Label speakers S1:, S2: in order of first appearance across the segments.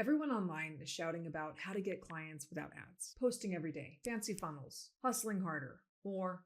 S1: Everyone online is shouting about how to get clients without ads, posting every day, fancy funnels, hustling harder, more.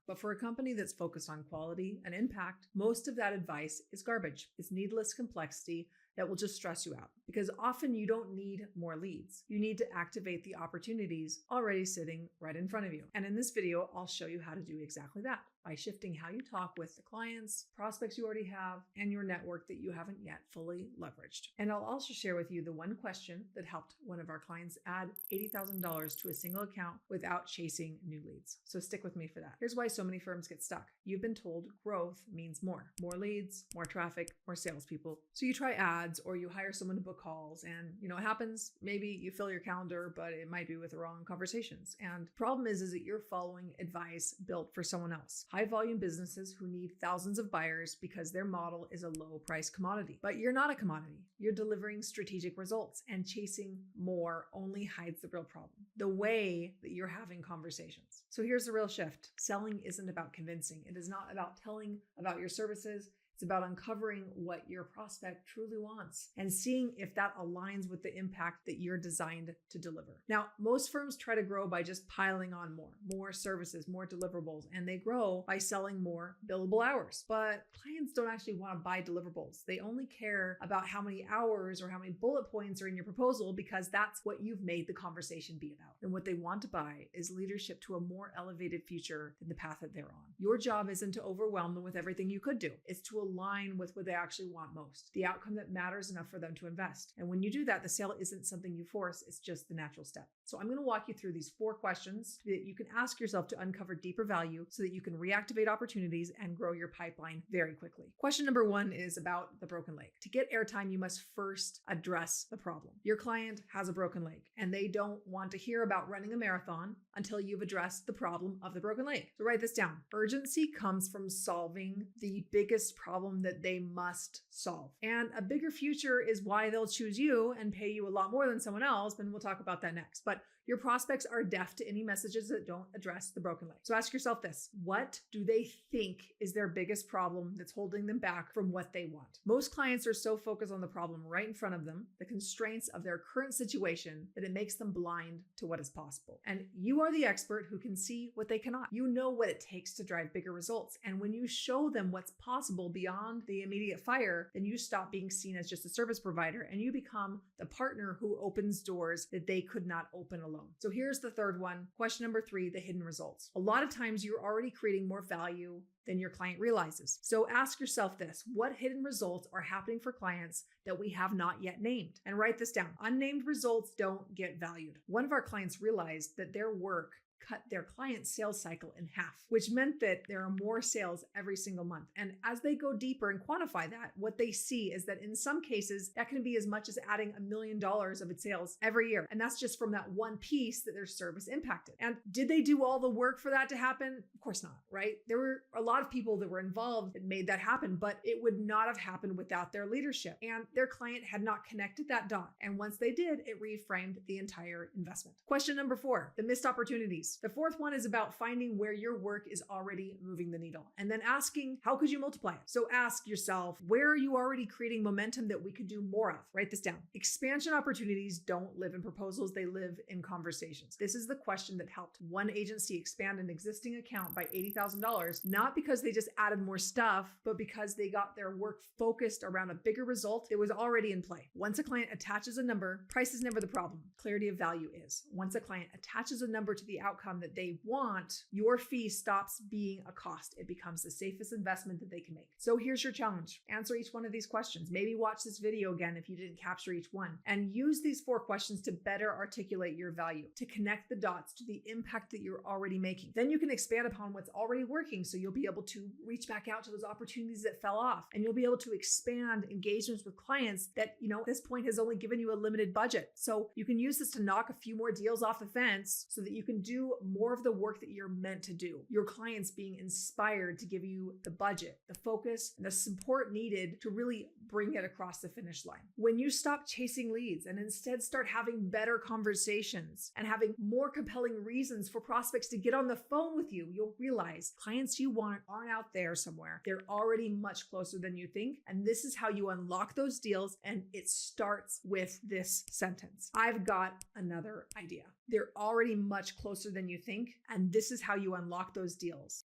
S1: But for a company that's focused on quality and impact, most of that advice is garbage. It's needless complexity that will just stress you out, because often you don't need more leads. You need to activate the opportunities already sitting right in front of you. And in this video, I'll show you how to do exactly that by shifting how you talk with the clients, prospects you already have, and your network that you haven't yet fully leveraged. And I'll also share with you the one question that helped one of our clients add $80,000 to a single account without chasing new leads. So stick with me for that. Here's why so many firms get stuck. You've been told growth means more leads, more traffic, more salespeople. So you try ads or you hire someone to book calls, and it happens. Maybe you fill your calendar, but it might be with the wrong conversations. And the problem is that you're following advice built for someone else. High volume businesses who need thousands of buyers because their model is a low price commodity. But you're not a commodity. You're delivering strategic results, and chasing more only hides the real problem, the way that you're having conversations. So here's the real shift. Selling isn't about convincing. It is not about telling about your services. It's about uncovering what your prospect truly wants and seeing if that aligns with the impact that you're designed to deliver. Now, most firms try to grow by just piling on more services, more deliverables, and they grow by selling more billable hours. But clients don't actually want to buy deliverables. They only care about how many hours or how many bullet points are in your proposal, because that's what you've made the conversation be about. And what they want to buy is leadership to a more elevated future than the path that they're on. Your job isn't to overwhelm them with everything you could do. It's to align with what they actually want most, the outcome that matters enough for them to invest. And when you do that, the sale isn't something you force, it's just the natural step. So I'm going to walk you through these 4 questions that you can ask yourself to uncover deeper value so that you can reactivate opportunities and grow your pipeline very quickly. Question number 1 is about the broken leg. To get airtime, you must first address the problem. Your client has a broken leg, and they don't want to hear about running a marathon until you've addressed the problem of the broken leg. So write this down. Urgency comes from solving the biggest problem that they must solve. And a bigger future is why they'll choose you and pay you a lot more than someone else, and we'll talk about that next. But your prospects are deaf to any messages that don't address the broken leg. So ask yourself this: what do they think is their biggest problem that's holding them back from what they want? Most clients are so focused on the problem right in front of them, the constraints of their current situation, that it makes them blind to what is possible. And you are the expert who can see what they cannot. You know what it takes to drive bigger results. And when you show them what's possible beyond the immediate fire, then you stop being seen as just a service provider and you become the partner who opens doors that they could not open alone. So here's the third one. Question number 3, the hidden results. A lot of times you're already creating more value than your client realizes. So ask yourself this: what hidden results are happening for clients that we have not yet named? And write this down. Unnamed results don't get valued. One of our clients realized that their work cut their client sales cycle in half, which meant that there are more sales every single month. And as they go deeper and quantify that, what they see is that in some cases, that can be as much as adding $1 million of its sales every year. And that's just from that one piece that their service impacted. And did they do all the work for that to happen? Of course not, right? There were a lot of people that were involved that made that happen, but it would not have happened without their leadership. And their client had not connected that dot. And once they did, it reframed the entire investment. Question number 4, the missed opportunities. The 4th one is about finding where your work is already moving the needle and then asking, how could you multiply it? So ask yourself, where are you already creating momentum that we could do more of? Write this down. Expansion opportunities don't live in proposals, they live in conversations. This is the question that helped one agency expand an existing account by $80,000, not because they just added more stuff, but because they got their work focused around a bigger result that was already in play. Once a client attaches a number, price is never the problem. Clarity of value is. Once a client attaches a number to the outcome that they want, your fee stops being a cost. It becomes the safest investment that they can make. So here's your challenge. Answer each one of these questions. Maybe watch this video again if you didn't capture each one, and use these 4 questions to better articulate your value, to connect the dots to the impact that you're already making. Then you can expand upon what's already working, so you'll be able to reach back out to those opportunities that fell off, and you'll be able to expand engagements with clients that, at this point has only given you a limited budget. So you can use this to knock a few more deals off the fence so that you can do more of the work that you're meant to do. Your clients being inspired to give you the budget, the focus, and the support needed to really bring it across the finish line. When you stop chasing leads and instead start having better conversations and having more compelling reasons for prospects to get on the phone with you, you'll realize clients you want aren't out there somewhere. They're already much closer than you think. And this is how you unlock those deals. And it starts with this sentence: I've got another idea. They're already much closer than you think. And this is how you unlock those deals.